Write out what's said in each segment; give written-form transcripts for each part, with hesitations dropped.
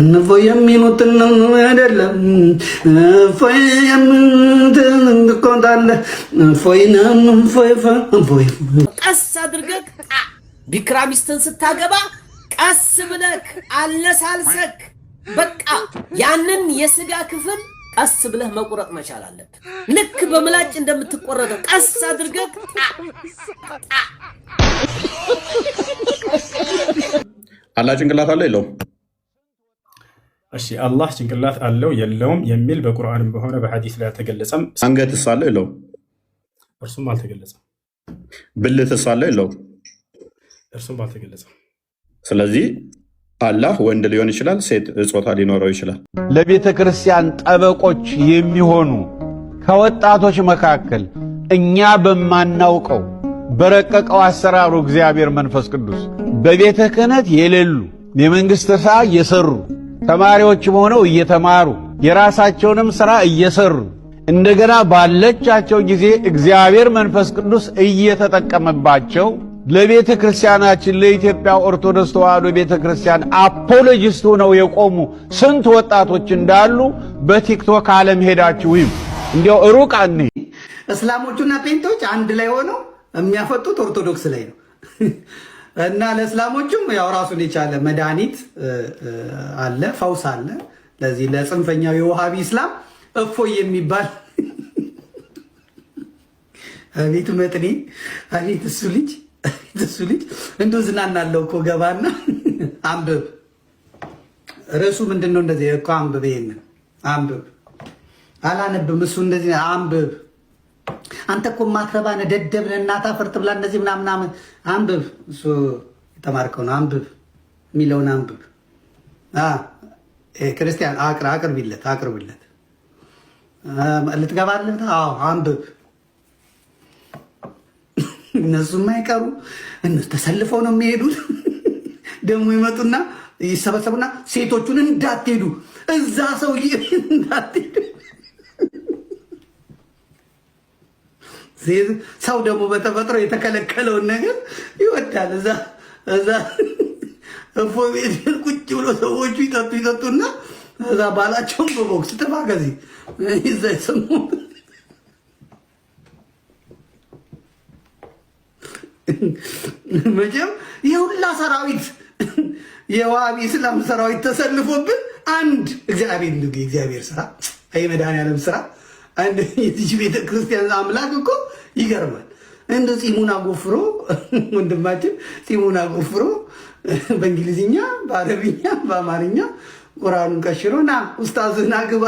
እፎይ የሚሉትን አይደለም እፎይ የምትቆጣለ እፎይ ቀስ አድርገህ ቢክራ ሚስትን ስታገባ ቀስ ብለህ አለሳልሰክ በቃ ያንን የስጋ ክፍል ቀስ ብለህ መቁረጥ መቻል አለብህ። ልክ በምላጭ እንደምትቆረጠው ቀስ አድርገህ አላህ ጭንቅላት አለ የለውም? እሺ አላህ ጭንቅላት አለው የለውም የሚል በቁርአንም በሆነ በሐዲስ ላይ አልተገለጸም። አንገትስ አለ የለውም? እርሱም አልተገለጸም። ብልትስ አለ የለውም? እርሱም አልተገለጸም። ስለዚህ አላህ ወንድ ሊሆን ይችላል፣ ሴት ጾታ ሊኖረው ይችላል። ለቤተ ክርስቲያን ጠበቆች የሚሆኑ ከወጣቶች መካከል እኛ በማናውቀው በረቀቀው አሰራሩ እግዚአብሔር መንፈስ ቅዱስ በቤተ ክህነት የሌሉ የመንግስት ሥራ እየሰሩ ተማሪዎችም ሆነው እየተማሩ የራሳቸውንም ሥራ እየሰሩ እንደገና ባለቻቸው ጊዜ እግዚአብሔር መንፈስ ቅዱስ እየተጠቀመባቸው ለቤተ ክርስቲያናችን ለኢትዮጵያ ኦርቶዶክስ ተዋሕዶ ቤተ ክርስቲያን አፖሎጂስት ሆነው የቆሙ ስንት ወጣቶች እንዳሉ በቲክቶክ ዓለም ሄዳችሁ ይም እንዲያው ሩቅ አንሄ እስላሞቹና ፔንቶች አንድ ላይ ሆነው የሚያፈጡት ኦርቶዶክስ ላይ ነው። እና ለእስላሞቹም ያው ራሱን የቻለ መድኃኒት አለ፣ ፈውስ አለ። ለዚህ ለጽንፈኛው የውሃቢ እስላም እፎይ የሚባል አቤቱ መጥኔ አቤት እሱ ልጅ እንደው ዝናናለው እኮ ገባና አንብብ። ርዕሱ ምንድነው? እንደዚህ እኮ አንብብ፣ ይሄንን አንብብ። አላነብም እሱ እንደዚህ አንብብ። አንተ እኮ ማትረባነ ደደብ ነህ እናታ ፈርጥ ብላ እንደዚህ ምናምን አንብብ። እሱ የተማርከው ነው። አንብብ የሚለውን አንብብ። ክርስቲያን አቅርብለት ልትገባለት። አዎ አንብብ። እነሱም አይቀሩ እነሱ ተሰልፈው ነው የሚሄዱት። ደግሞ ይመጡና ይሰበሰቡና ሴቶቹን እንዳትሄዱ እዛ ሰውዬ እንዳትሄዱ። ሰው ደግሞ በተፈጥሮ የተከለከለውን ነገር ይወዳል። እዛ እፎ ቤት ቁጭ ብሎ ሰዎቹ ይጠጡና እዛ ባላቸውን በቦክስ ጥፋ ከዚህ ይዛ ይሰሙ። መቼም የሁላ ሰራዊት የዋሃቢ እስላም ሰራዊት ተሰልፎብን አንድ እግዚአብሔር ስራ የመድኃኒዓለም ስራ አንድ የዚህ ቤተ ክርስቲያን አምላክ እኮ ይገርማል። እንደ ፂሙን አጎፍሮ ወንድማችን ፂሙን አጎፍሮ በእንግሊዝኛ በአረብኛ በአማርኛ ቁርአኑን ቀሽሮ ና ኡስታዝና ግባ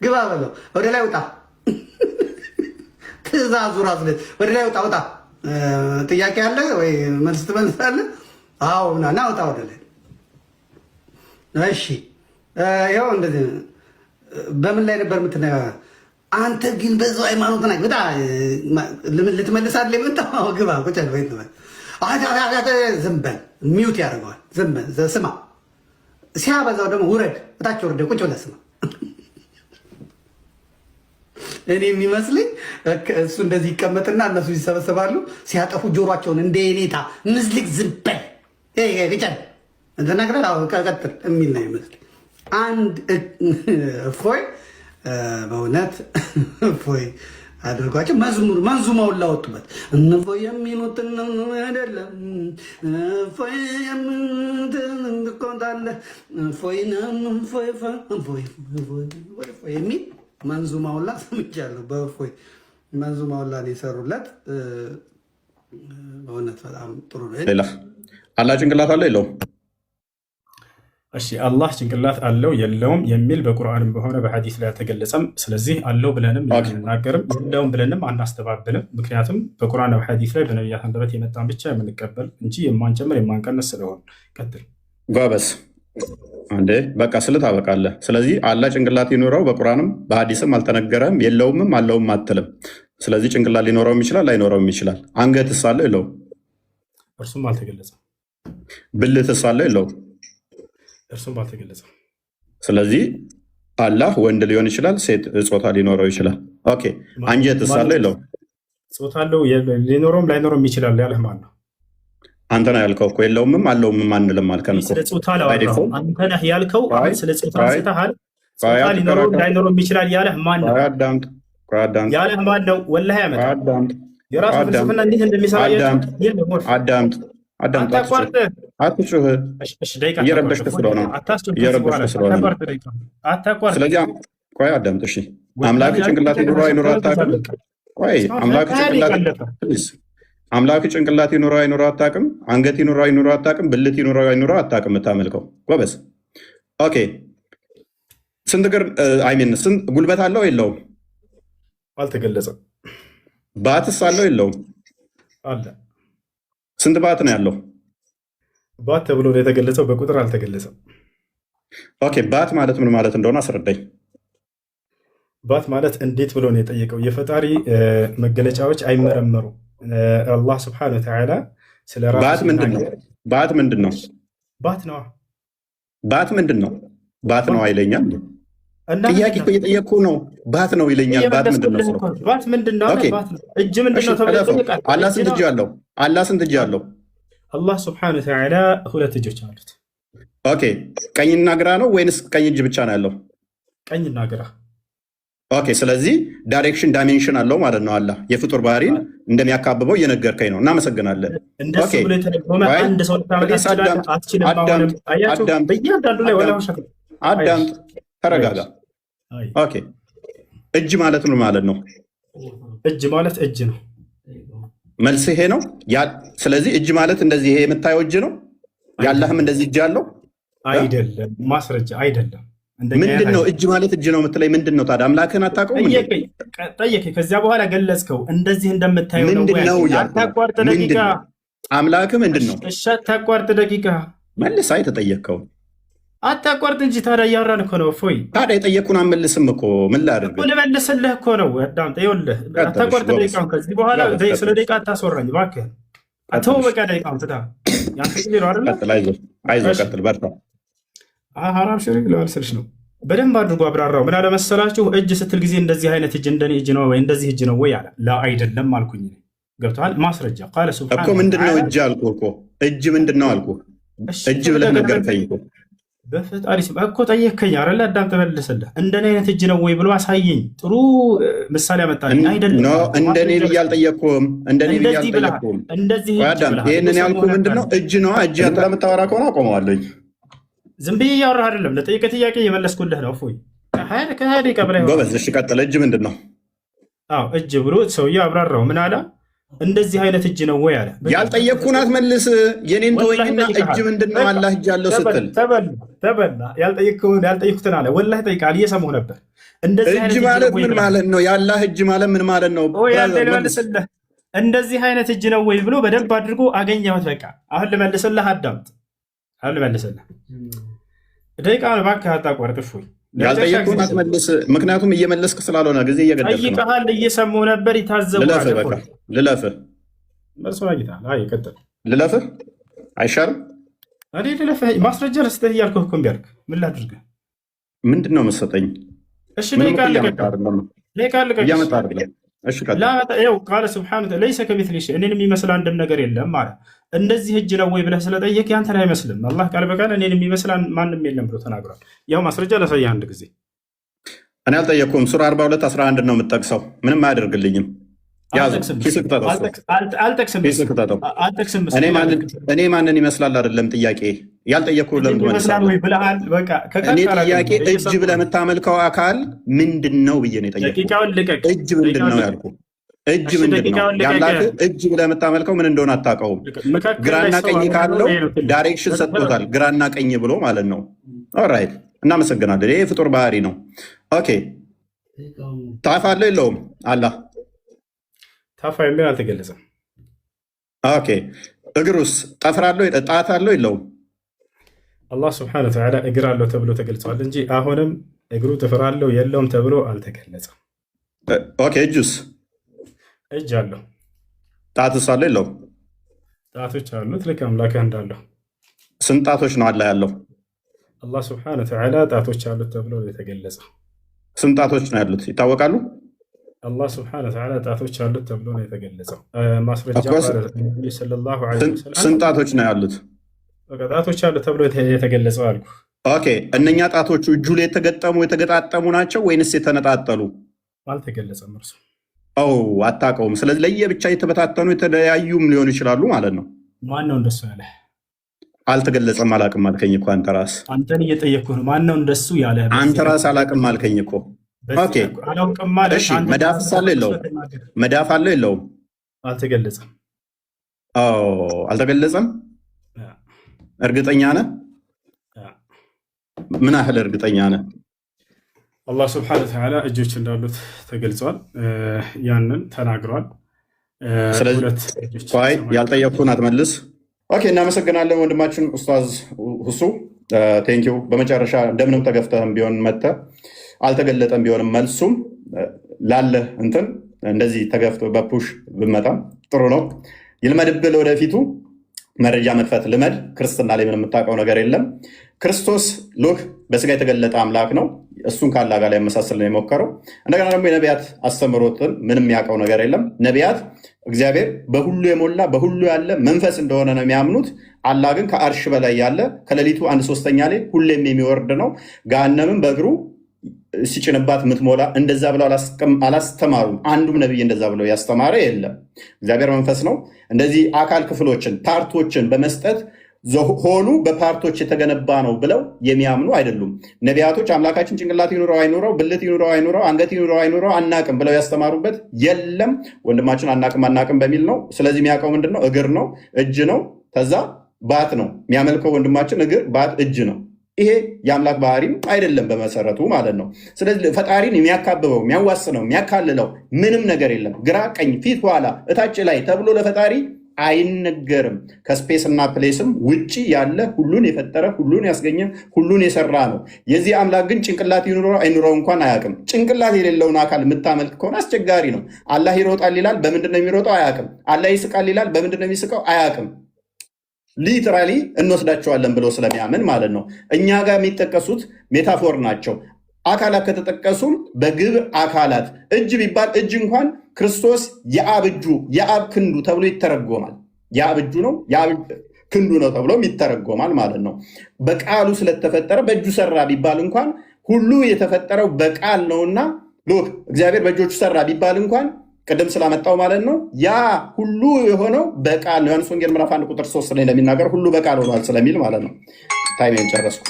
በለው። ወደ ላይ ውጣ፣ ትእዛዙ ራሱ ወደ ላይ ውጣ። ጥያቄ አለ ወይ መልስ ትመልሳለህ? አዎ ና ውጣ ወደ ላይ። እሺ ይኸው እንደዚህ በምን ላይ ነበር የምትነጋገር? አንተ ግን በዛው ሃይማኖት ነህ በጣም ልትመልሳለህ የመጣው ግባ ቁጭ በል ዝም በል ሚውት ያደርገዋል። ዝም በል ስማ። ሲያበዛው ደግሞ ውረድ፣ እታች ወርደህ ቁጭ ብለህ ስማ። እኔ የሚመስለኝ እሱ እንደዚህ ይቀመጥና እነሱ ይሰበሰባሉ። ሲያጠፉ ጆሯቸውን እንደ የኔታ ምዝልቅ ዝም በል ይጨል ተናግረህ ቀጥል የሚል ነው ይመስለኝ። አንድ እፎይ በእውነት እፎይ አድርጓቸው መንዙማውን ላወጡበት። እፎይ የሚሉትን አይደለም እፎይ የምትቆጣለ እፎይ የሚል መንዙማውን ላ ሰምቻለሁ። በእፎይ መንዙማውን ላ የሰሩለት በእውነት በጣም ጥሩ ነው። ሌላ አላህ ጭንቅላት አለ የለውም? እሺ አላህ ጭንቅላት አለው የለውም የሚል በቁርአንም በሆነ በሐዲስ ላይ አልተገለጸም። ስለዚህ አለው ብለንም አንናገርም፣ የለውም ብለንም አናስተባብልም። ምክንያቱም በቁርአን በሐዲስ ላይ በነቢያት አንደበት የመጣን ብቻ የምንቀበል እንጂ የማንጨምር የማንቀንስ ስለሆን። ቀጥል ጓበስ እንዴ በቃ ታበቃለህ። ስለዚህ አላህ ጭንቅላት ይኖረው በቁርአንም በሐዲስም አልተነገረም። የለውምም አለውም አትልም። ስለዚህ ጭንቅላት ሊኖረውም ይችላል ላይኖረውም ይችላል። አንገትስ አለ የለውም? እርሱም አልተገለጸም። ብልትስ አለ የለውም? እርሱም አልተገለጸም። ስለዚህ አላህ ወንድ ሊሆን ይችላል፣ ሴት ጾታ ሊኖረው ይችላል። ኦኬ አንጀትስ አለ የለውም? ጾታ አለው ሊኖረውም ላይኖረውም ይችላል ያለህ ማን ነው? አንተ ነህ ያልከው እኮ የለውምም አለውምም አንልም አልከን እኮ። ስለ ጾታ አላወራሁም። አንተ ነህ ያልከው። አሁን ስለ ጾታ አንስተሃል። ጾታ ሊኖረው ላይኖረው ይችላል ያለህ ማን ነው? ያለህ ማን ነው? ወላሂ ያመጣ የራሱ ፍልስፍና እንዴት እንደሚሰራ አዳምጥ። አትጩህ። እየረበሽክ ስለሆነ ስለዚህ ቆይ አዳምጥ። እሺ አምላክ ጭንቅላት ይኑረው አይኑረው አታውቅም። ቆይ አምላክ ጭንቅላት ይኑረው አይኑረው አታውቅም። አንገት ይኑረው አይኑረው አታውቅም። ብልት ይኑረው አይኑረው አታውቅም። የምታመልከው ጎበዝ። ኦኬ ስንት እግር አይሚን ስንት ጉልበት አለው የለውም? አልተገለጸም። ባትስ አለው የለውም? አለ። ስንት ባት ነው ያለው? ባት ተብሎ ነው የተገለጸው፣ በቁጥር አልተገለጸም። ኦኬ ባት ማለት ምን ማለት እንደሆነ አስረዳኝ። ባት ማለት እንዴት ብሎ ነው የጠየቀው? የፈጣሪ መገለጫዎች አይመረመሩ። አላህ ስብሐነሁ ወተዓላ ስለ ራሱ ባት ምንድን ነው? ባት ምንድን ነው? ባት ነው። ባት ምንድን ነው? ባት ነው አይለኛል። ጥያቄ እኮ እየጠየቅኩ ነው። ባት ነው ይለኛል። ባት ምንድን ነው? ባት ምንድን ነው? እጅ ምንድን ነው ተብሎ ይጠየቃል። አላህ ስንት እጅ አለው? አላህ ስንት እጅ አለው? አላህ ስብሐነሁ ወተዓላ 2 እጆች አሉት። ኦኬ ቀኝና ግራ ነው ወይንስ ቀኝ እጅ ብቻ ነው ያለው? ቀኝና ግራ። ኦኬ ስለዚህ ዳይሬክሽን ዳይሜንሽን አለው ማለት ነው። አላህ የፍጡር ባህሪን እንደሚያካብበው እየነገርከኝ ነው። እናመሰግናለን። እንደሱ ብሎ የተደጎመ አንድ ሰው አዳምጥ፣ ተረጋጋ። ኦኬ እጅ ማለት ምን ማለት ነው? እጅ ማለት እጅ ነው። መልስ ይሄ ነው። ስለዚህ እጅ ማለት እንደዚህ ይሄ የምታየው እጅ ነው። ያለህም እንደዚህ እጅ አለው አይደለም? ማስረጃ አይደለም። ምንድን ነው እጅ ማለት እጅ ነው የምትለኝ? ምንድን ነው ታዲያ? አምላክህን አታውቀውም? ጠየቀኝ። ከዚያ በኋላ ገለጽከው። እንደዚህ እንደምታየው ነው። አታቋርጥ ደቂቃ። አምላክህ ምንድን ነው? እሺ አታቋርጥ ደቂቃ። መልስ። አይ ተጠየቅከውን አታቋርጥ እንጂ ታዲያ እያወራን እኮ ነው። እፎይ ታዲያ የጠየቅኩን አመልስም እኮ ምን ላድርግ? ልመልስልህ እኮ ነው። አዳምጥ። ይኸውልህ አታቋርጥ ደቂቃውን። ከዚህ በኋላ ስለ ደቂቃ አታስወራኝ እባክህ። አተው በቃ ደቂቃውን ትታ ያንተ ጊዜ ነው አይደል? አይዞህ ቀጥል፣ በርታ። ሐራም ሽሪክ ለዋልስልሽ ነው። በደንብ አድርጎ አብራራው። ምን አለመሰላችሁ? እጅ ስትል ጊዜ እንደዚህ አይነት እጅ እንደኔ እጅ ነው ወይ እንደዚህ እጅ ነው ወይ አለ። ላ አይደለም አልኩኝ። ገብቶሃል? ማስረጃ ቃለ ሱብሃን እኮ ምንድን ነው እጅ አልኩህ እኮ። እጅ ምንድን ነው አልኩህ። እጅ ብለህ ነገርከኝ እኮ። በፈጣሪ ስም እኮ ጠየከኝ አይደል? አዳም ተመልሰልህ። እንደኔ አይነት እጅ ነው ወይ ብሎ አሳየኝ። ጥሩ ምሳሌ አመጣልኝ። አይደለም እንደኔ ብዬ አልጠየቅኩም። እንደኔ ብዬ አልጠየቅኩም። እንደዚህ ይሄንን ያልኩህ ምንድን ነው? እጅ ነው። እጅ አንተ ለምታወራ ከሆነ አቆመዋለኝ። ዝም ብዬ እያወራህ አይደለም። ለጠየቀ ጥያቄ እየመለስኩልህ ነው። እፎይ ከሀያ ደቂቃ በላይ ጎበዝ። እሺ ቀጥል። እጅ ምንድን ነው? አዎ እጅ ብሎ ሰውዬው አብራራው። ምን አለ? እንደዚህ አይነት እጅ ነው ወይ አለ። ያልጠየቅኩህን አትመልስ። የኔን ተወኝና እጅ ምንድን ነው? አላህ እጅ አለው ስትል ተበላ። ያልጠየቅኩትን አለ። ወላሂ ጠይቃል። እየሰማሁ ነበር። እጅ ማለት ምን ማለት ነው? የአላህ እጅ ማለት ምን ማለት ነው? ልመልስልህ። እንደዚህ አይነት እጅ ነው ወይ ብሎ በደንብ አድርጎ አገኘሁት። በቃ አሁን ልመልስልህ። አዳምጥ። አሁን ልመልስልህ። ደቂቃ እባክህ አታቋርጥ። እፎይ ያልጠየቅኩህን አትመልስ። ምክንያቱም እየመለስክ ስላልሆነ ጊዜ እየገደልክ ነው። ጠይቀሃል። እየሰማሁ ነበር። ይታዘቡ ልለፍህ። መልሶ አግኝተሃል። አይ ቀጥል። ልለፍህ አይሻልም? እኔ ልለፍህ ማስረጃ ልስጥህ እያልኩህ እኮ እምቢ አልክ። ምን ላድርግህ? ምንድን ነው የምትሰጠኝ? እሺ ደቂቃ ልቀቅ። እያመጣህ አይደለም። እሺ ቀጥል። ቃለ ሱብሓነሁ ለይሰ ከሚስሊሂ ሸይእ፣ እኔን የሚመስል አንድም ነገር የለም አለ። እንደዚህ እጅ ነው ወይ ብለህ ስለጠየቅ ያንተን አይመስልም። አላህ ቃል በቃል እኔን የሚመስል ማንም የለም ብሎ ተናግሯል። ያው ማስረጃ ላሳየህ አንድ ጊዜ። እኔ አልጠየቅኩም። ሱራ 42:11 ነው የምጠቅሰው። ምንም አያደርግልኝም። እኔ ማንን ይመስላል አይደለም ጥያቄ። ያልጠየቅኩህ ለምን ትመልሳለህ? እኔ ጥያቄ እጅ ብለህ የምታመልከው አካል ምንድን ነው ብዬ ነው የጠየቅኩህ። እጅ ምንድን ነው ያልኩህ። እጅ ምንድን ነው? የአምላክህ እጅ ብለህ የምታመልከው ምን እንደሆነ አታውቀውም። ግራና ቀኝ ካለው ዳይሬክሽን ሰጥቶታል። ግራና ቀኝ ብሎ ማለት ነው። ኦራይት፣ እናመሰግናለን። ይሄ ፍጡር ባህሪ ነው። ኦኬ፣ ታፍ አለው የለውም? አላህ ታፋ የሚል አልተገለጸም። ኦኬ፣ እግሩስ ጠፍር አለው? ጣት አለው የለውም? አላህ ስብሐነሁ ወተዓላ እግር አለው ተብሎ ተገልጿል እንጂ አሁንም እግሩ ጥፍር አለው የለውም ተብሎ አልተገለጸም። ኦኬ፣ እጁስ? እጅ አለው። ጣትስ አለው የለውም? ጣቶች አሉት ልክ አምላክህ እንዳለው። ስንት ጣቶች ነው አላህ ያለው? አላህ ስብሐነሁ ወተዓላ ጣቶች አሉት ተብሎ የተገለጸ። ስንት ጣቶች ነው ያሉት ይታወቃሉ? አላህ ስብሐነ ወተዓላ ጣቶች አሉት ተብሎ ነው የተገለጸው። ማስረጃ ሰለላሁ ዐለይሂ ወሰለም ስንት ጣቶች ነው ያሉት? ጣቶች አሉት ተብሎ የተገለጸው አልኩ። ኦኬ፣ እነኛ ጣቶቹ እጁ ላይ የተገጣጠሙ ናቸው ወይንስ የተነጣጠሉ? አልተገለጸም እርሱ። አታውቀውም። ስለዚህ ለየብቻ የተበታተኑ የተለያዩም ሊሆኑ ይችላሉ ማለት ነው። ማን ነው እንደሱ ያለ? አልተገለጸም አላቅም አልከኝ እኮ አንተ ራስህ። አንተን እየጠየቅኩህ ነው። ማን ነው እንደሱ ያለ? አንተ ራስህ አላቅም አልከኝ እኮ። ኦኬ፣ እሺ፣ መዳፍ አለው የለውም? መዳፍ አለው የለውም? አልተገለጸም። አልተገለጸም። እርግጠኛ ነህ? ምን ያህል እርግጠኛ ነህ? አላህ ስብሐነ ወተዓላ እጆች እንዳሉት ተገልጿል። ያንን ተናግሯል። ስለዚህ ያልጠየቅኩህን አትመልስ። ኦኬ፣ እናመሰግናለን ወንድማችን ኡስታዝ ሁሱ ቴንኪው። በመጨረሻ እንደምንም ተገፍተህም ቢሆን መጥተህ አልተገለጠም ቢሆንም መልሱም ላለህ እንትን እንደዚህ ተገፍቶ በፑሽ ብመጣም ጥሩ ነው። ይልመድብህ ወደፊቱ መረጃ መክፈት ልመድ። ክርስትና ላይ ምን የምታውቀው ነገር የለም። ክርስቶስ ሉክ በስጋ የተገለጠ አምላክ ነው። እሱን ካላ ጋር ያመሳሰል ነው የሞከረው። እንደገና ደግሞ የነቢያት አስተምሮትን ምንም የሚያውቀው ነገር የለም። ነቢያት እግዚአብሔር በሁሉ የሞላ በሁሉ ያለ መንፈስ እንደሆነ ነው የሚያምኑት። አላህ ግን ከአርሽ በላይ ያለ ከሌሊቱ 1/3 ላይ ሁሌም የሚወርድ ነው። ገሃነምም በእግሩ ሲጭንባት የምትሞላ እንደዛ ብለው አላስተማሩም። አንዱም ነቢይ እንደዛ ብለው ያስተማረ የለም። እግዚአብሔር መንፈስ ነው። እንደዚህ አካል ክፍሎችን ፓርቶችን በመስጠት ሆኑ በፓርቶች የተገነባ ነው ብለው የሚያምኑ አይደሉም። ነቢያቶች አምላካችን ጭንቅላት ይኑረው አይኑረው፣ ብልት ይኑረው አይኑረው፣ አንገት ይኑረው አይኑረው አናቅም ብለው ያስተማሩበት የለም። ወንድማችን አናቅም በሚል ነው። ስለዚህ የሚያውቀው ምንድን ነው? እግር ነው፣ እጅ ነው፣ ከዛ ባት ነው የሚያመልከው ወንድማችን። እግር፣ ባት፣ እጅ ነው። ይሄ የአምላክ ባህሪም አይደለም በመሰረቱ ማለት ነው። ስለዚህ ፈጣሪን የሚያካብበው የሚያዋስነው የሚያካልለው ምንም ነገር የለም። ግራ ቀኝ፣ ፊት ኋላ፣ እታች ላይ ተብሎ ለፈጣሪ አይነገርም። ከስፔስ እና ፕሌስም ውጭ ያለ ሁሉን የፈጠረ ሁሉን ያስገኘ ሁሉን የሰራ ነው። የዚህ አምላክ ግን ጭንቅላት ይኑረው አይኑረው እንኳን አያውቅም። ጭንቅላት የሌለውን አካል የምታመልክ ከሆነ አስቸጋሪ ነው። አላህ ይሮጣል ይላል፣ በምንድን ነው የሚሮጠው? አያውቅም። አላህ ይስቃል ይላል፣ በምንድን ነው የሚስቀው? አያውቅም። ሊትራሊ እንወስዳቸዋለን ብሎ ስለሚያምን ማለት ነው። እኛ ጋር የሚጠቀሱት ሜታፎር ናቸው። አካላት ከተጠቀሱም በግብር አካላት እጅ ቢባል እጅ እንኳን ክርስቶስ የአብ እጁ የአብ ክንዱ ተብሎ ይተረጎማል። የአብ እጁ ነው የአብ ክንዱ ነው ተብሎም ይተረጎማል ማለት ነው። በቃሉ ስለተፈጠረ በእጁ ሰራ ቢባል እንኳን ሁሉ የተፈጠረው በቃል ነውና ሉክ እግዚአብሔር በእጆቹ ሰራ ቢባል እንኳን ቅድም ስላመጣው ማለት ነው ያ ሁሉ የሆነው በቃል ነው። ዮሐንስ ወንጌል ምዕራፍ 1 ቁጥር 3 ላይ እንደሚናገር ሁሉ በቃል ሆኗል ስለሚል ማለት ነው። ታይሜን ጨረስኩ።